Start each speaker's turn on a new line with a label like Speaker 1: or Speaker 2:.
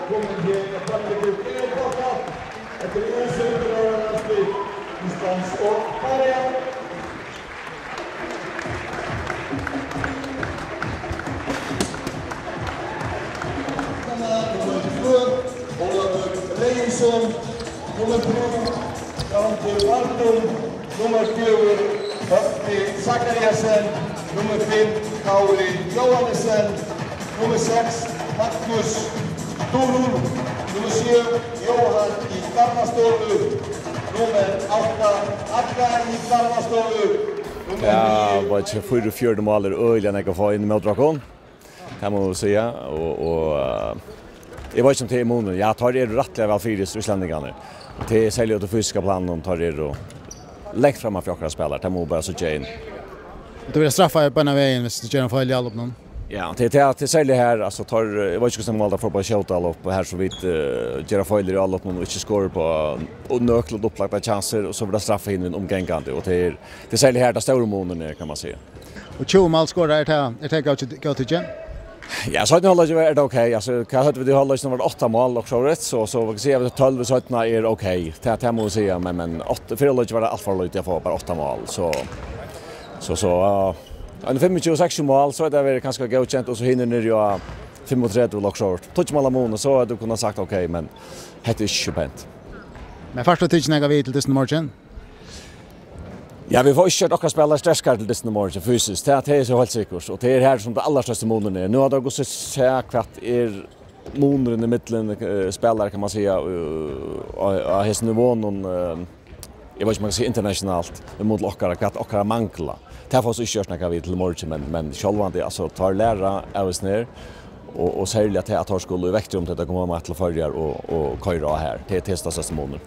Speaker 1: kommentering av Patrik Elborta. Efter utsökterna spel distans och Maria. Nummer 2, Olav Reinsson. Nummer 3, Dante Valton. Nummer 4, Hötti Zachariasen. Nummer 5, Kauri Johannessen. Nummer 6, Markus Turun. Nummer 7, Johan i Karmastolu. Nummer 8, Akka i Karmastolu.
Speaker 2: Ja, var inte 4-4 mål öliga när jag får in med Drakon. Kan man säga och jag vet inte om det är månen. Jag tar det rättliga väl för Rysslandingarna. Det är säljer det fysiska planen tar det och läggt fram för några spelare. Det må bara så Jane.
Speaker 3: Du vill straffa på den vägen hvis du gör en fel i alla någon.
Speaker 2: Ja, det säljer här alltså tar jag vet inte hur som mål där för på shot all upp här så vitt göra fel i alla upp och inte skor på och nökla upplagda chanser och så blir det straffa in omgångande och det säljer här där stora månen kan man säga.
Speaker 3: Och 20 mål skorar det gå till igen.
Speaker 2: Ja, så hade hållit är det okej. Alltså kan hade vi hållit som var 8 mål och så rätt så vi kan se att 12 så är okej. Det måste säga men 8 för hållit var det allt för lite jag får bara 8 mål så en 25-6 mål så det är ganska godkänt och så hinner ni ju 35 och så. Touch mål mån så hade du kunnat sagt okej men det är skönt.
Speaker 3: Men först och tycker jag vi till Disney Morgan.
Speaker 2: Ja, vi får inte att spela stresskar till Disney Morgan fysiskt. Det är så helt säkert. Och det är här som det allra största månen är. Nu har det gått så kvart är månen i mitten spelare kan man säga. Av häst nivån jag vet inte man kan säga internationellt. Det mot lockare mankla. Det får så inte köra vi till Morgan men självande alltså tar lära av oss ner. Och särskilt att jag skulle väcka om det kommer att till förjar och köra här. Det är största månen.